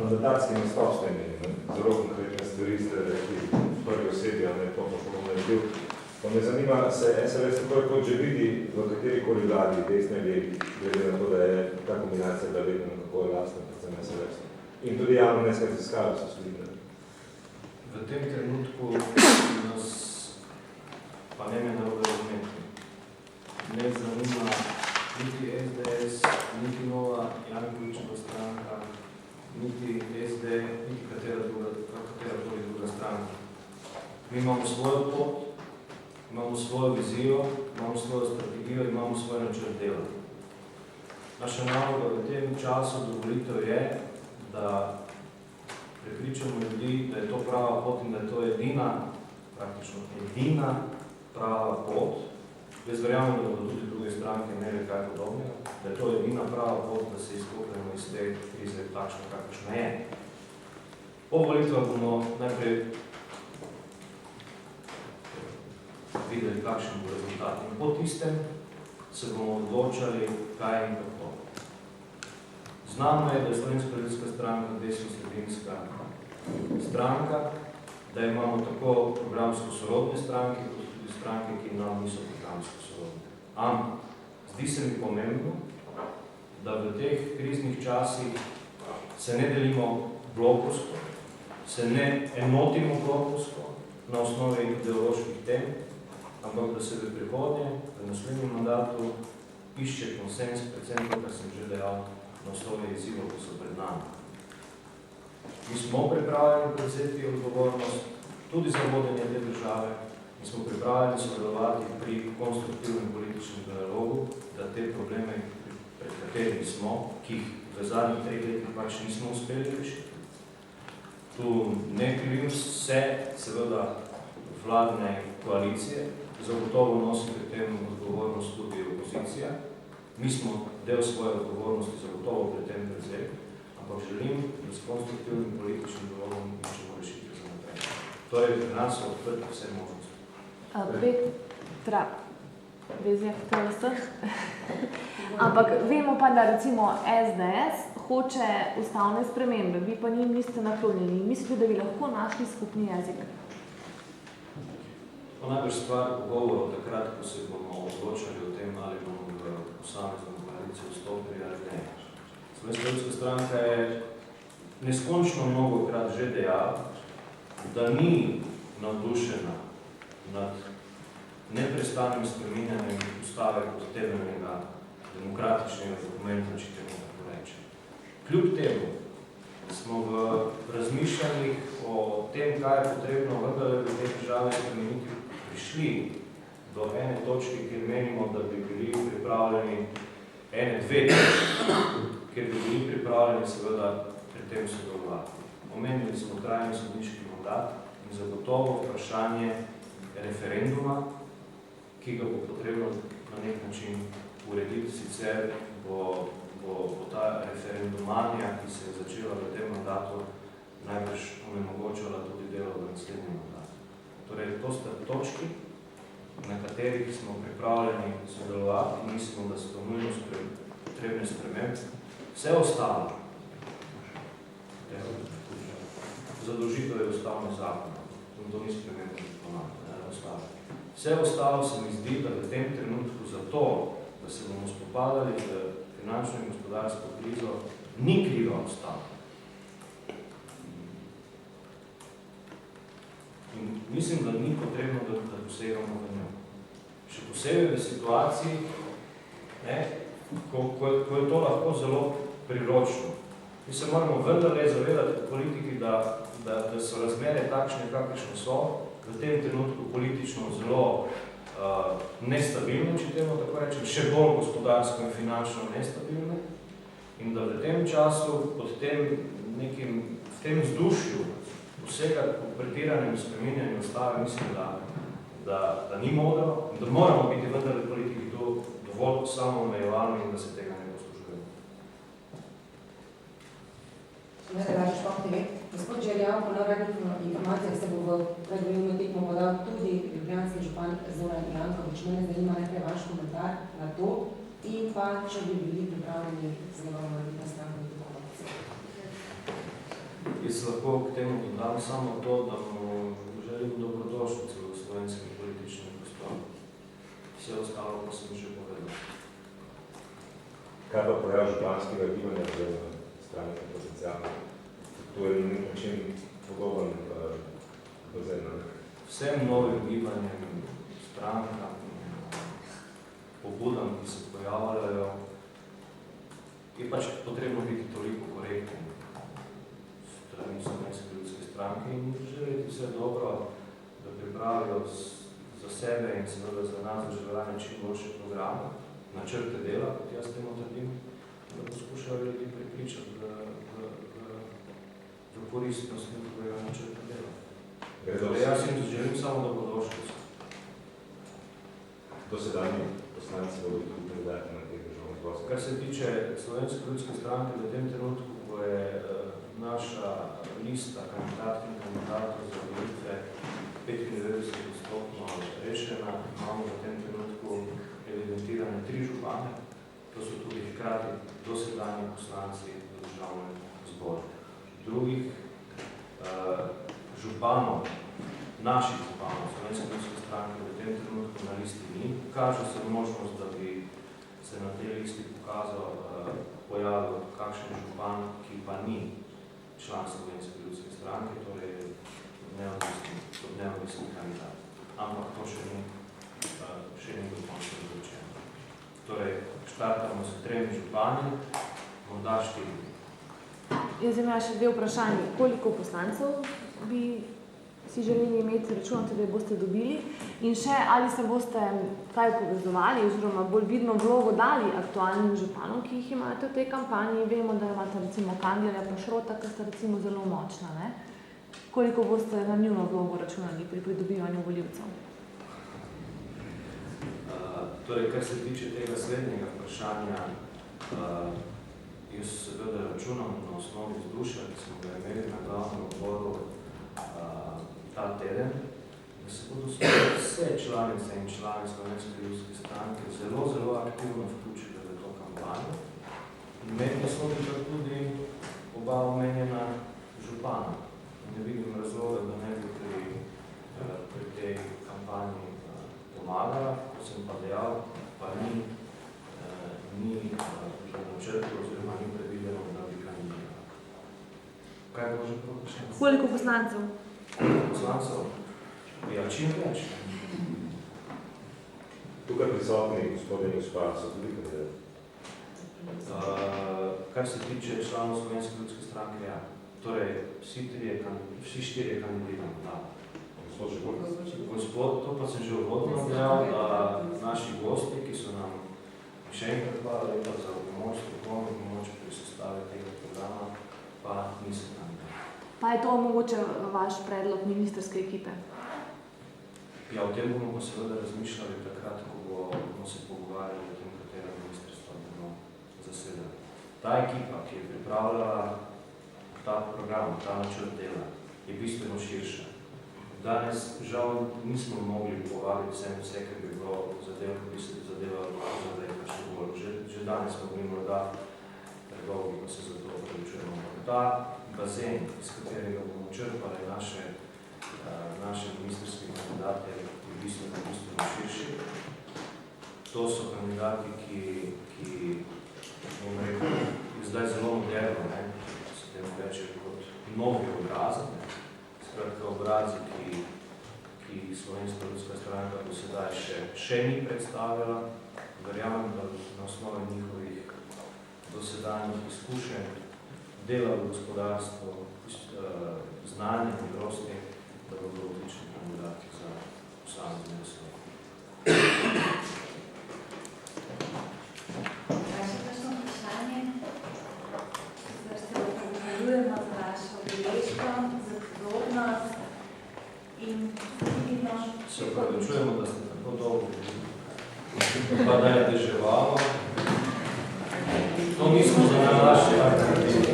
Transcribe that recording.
mandatarski nastop ste imeli, zelo konkretne stvari ste rekli v prvi osebi, ali ne to, kako bom naredil. Pa me zanima, se SLS tako kot že vidi v katerikoli vladi, desne levi, glede na to, da je ta kombinacija bila vedno kako je lastna, predvsem SLS. In tudi javno mestne raziskave so sledile. V tem trenutku nas, pa ne me narobe razumeti, ne zanima niti SDS, niti Nova Jankovićeva stranka, niti SD, niti katera druga stranka. Mi imamo svojo pot, imamo svojo vizijo, imamo svojo strategijo in imamo svoj načrt dela. Naša naloga v tem času do volitev je, da prepričamo ljudi, da je to prava pot in da je to praktično edina prava pot. Jaz verjamem, da bodo tudi druge stranke imeli kaj podobnega, da je to edina prava pot, da se izkopljamo iz te krize takšno, kakšna je. Po volitvah bomo najprej videli, kakšen bo rezultat. In po tistem se bomo odločali, kaj in kako. Znamo je, da je Slovenska ljudska stranka desno-sredinska stranka, da imamo tako programsko sorodne stranke, kot tudi stranke, ki nam niso programsko sorodne. Ampak zdi se mi pomembno, da v teh kriznih časih se ne delimo blokovsko, se ne enotimo blokovsko na osnovi ideoloških tem, ampak da se v prihodnje, v naslednjem mandatu, išče konsens, predvsem to, kar sem že dejal, na osnovi izzivov, ki so pred nami. Mi smo pripravljeni prevzeti odgovornost tudi za vodenje te države in smo pripravljeni sodelovati pri konstruktivnem političnem dialogu, da te probleme, pred katerimi smo, ki jih v zadnjih 3 letih pač nismo uspeli rešiti. Tu ne krivim vse, seveda, vladne koalicije, zagotovo nosi pri tem odgovornost tudi opozicija. Mi smo del svoje odgovornosti zagotovo pri tem prevzeli, ampak želim, da s konstruktivnim političnim dialogom iščemo rešitve za naprej. Torej, pri nas so odprti vse možnosti. Petra, ampak vemo pa, da recimo SDS hoče ustavne spremembe, vi pa njim niste naklonjeni. Mislite, da bi lahko našli skupni jezik? To najbolj stvar pogovorov takrat, ko se bomo odločali o tem, ali bomo v posamezno koalicijo vstopili ali ne. Slovenska ljudska stranka je neskončno mnogokrat že dejala, da ni navdušena nad neprestanim spreminjanjem ustave kot temeljnega demokratičnega dokumenta, če temu tako reče. Kljub temu smo v razmišljanjih o tem, kaj je potrebno vendarle v tej državi spremeniti, prišli do ene točke, kjer menimo, da bi bili pripravljeni dve točke, kjer bi bili pripravljeni seveda pri tem sodelovati. Omenili smo trajni sodniški mandat in zagotovo vprašanje referenduma, ki ga bo potrebno na nek način urediti, sicer bo ta referendumanija, ki se je začela v tem mandatu, najbrž onemogočala tudi delo v naslednjem mandatu. Torej, to sta točki, na katerih smo pripravljeni sodelovati in mislimo, da so to nujno potrebne spremembe. Vse ostalo, zadolžitev je ustavno zakon, in to ni spremembe ostalo. Vse ostalo se mi zdi, da v tem trenutku zato, da se bomo spopadali z finančno in gospodarsko krizo, ni kriva ustava. In mislim, da ni potrebno, da posegamo v njo. Še posebej v situaciji, ko je to lahko zelo priročno. Mi se moramo vendarle zavedati v politiki, da so razmere takšne, kakršne so, v tem trenutku politično zelo nestabilne, če temu tako rečem, še bolj gospodarsko in finančno nestabilne, in da v tem času, pod v tem vzdušju vsega po pretiranem spreminjanju ustave, mislim, da ni modro in da moramo biti vendar v politiki to dovolj samoomejevalni in da se tega ne poslužujemo. Gospod Žerjav, po neuradnih informacijah se bo v predvolilno tekmo podal tudi ljubljanski župan Zoran Janković. Mene zanima najprej vaš komentar na to in pa, če bi bili pripravljeni z njegovo morebitno stranko in koalicijo. Jaz lahko k temu dodam samo to, da mu želim dobrodošlico v slovenskem političnem prostoru. Vse ostalo pa sem že povedal. Kaj pa pojav županskega gibanja v strani potencijalno? To je na nek način podoben bazen. Vsem novim gibanjem, strankam, pobudam, ki se pojavljajo, je pač potrebno biti toliko korekten strani Slovenske ljudske stranke in želeti vse dobro, da pripravijo za sebe in seveda za nas državljane čim boljše programe, načrte dela, kot jaz temu trdim, da poskušajo ljudi pripričati v koristnost njihovega načrta dela. Torej, jaz jim želim samo dobrodošlico. Dosedanji poslanci bodo tudi kandidati na teh državnih zborskih. Kar se tiče Slovenske ljudske stranke, v tem trenutku, ko je naša lista kandidatov in kandidatov za volitve 95% rešena, imamo v tem trenutku evidentirane 3 župane, to so tudi hkrati dosedanji poslanci v državnem zboru. Drugih županov, naših županov Slovenske ljudske stranke v tem trenutku na listi ni. Kaže se možnost, da bi se na tej listi pojavil kakšen župan, ki pa ni član Slovenske ljudske stranke, torej neodvisni kandidat. Ampak to še ni dokončno odločeno. Torej, štartamo s 3 župani, morda 4. Jaz imam še 2 vprašanji. Koliko poslancev bi si želeli imeti, računate, da boste dobili? In še, ali se boste kaj povezovali, oziroma bolj vidno vlogo dali aktualnim županom, ki jih imate v tej kampanji? Vemo, da imate recimo Kanglerja pa Šrota, ki sta recimo zelo močna, ne? Koliko boste na njuno vlogo računali pri pridobivanju volivcev? Torej, kar se tiče tega slednjega vprašanja, jaz seveda računam na osnovi vzdušja, ki smo ga imeli na glavnem odboru ta teden, da se bodo vse članice in člani Slovenske ljudske stranke zelo aktivno vključili v to kampanjo. In mednje so tudi oba omenjena župana. Ne vidim razloga, da ne bi pri tej kampanji pomagala, kot sem pa dejal, pa ni načrto oziroma ni predvideno, da bi kandidirala. Kaj bo že vprašanje? Koliko poslancev? Poslancev? Ja, čim več. Tukaj prisotni gospodin in gospa so tudi kandidati. Kar se tiče članov Slovenske ljudske stranke, ja. Torej, vsi 4 kandidiramo, da. Gospod Žebolj. Gospod, to pa sem že uvodno dejal, da naši gosti, ki so nam še enkrat hvala lepa za pomoč, strokovno pomoč pri sestavi tega programa, pa niso kandidati. Pa je to mogoče vaš predlog ministerske ekipe? Ja, o tem bomo pa seveda razmišljali takrat, ko bomo se pogovarjali o tem, katera ministrstva bomo zasedali. Ta ekipa, ki je pripravljala ta program, ta načrt dela, je bistveno širša. Danes žal nismo mogli povabiti vse, ker bi bilo zadev, ki bi se zadevalo še bolj. Že danes smo bili morda predolgi, ko se za to odločujemo. Ta bazen, iz katerega bomo črpali naše ministrske kandidate, je bistveno širši. To so kandidati, ki bomo rekel, je zdaj zelo moderno, se temu reče kot novi obrazi. Skratka, obrazi, ki Slovenska ljudska stranka do sedaj še ni predstavila. Verjamem, da na osnovi njihovih dosedanjih izkušenj, dela v gospodarstvu, znanja, modrosti, da bodo odlični kandidati za posamezne naslove. Še kakšno vprašanje? Zdaj se zahvaljujemo za vašo udeležbo, za pozornost in vidimo. Se opravičujemo, da ste tako dolgo pa da je deževalo. To nismo za naše aktivnosti.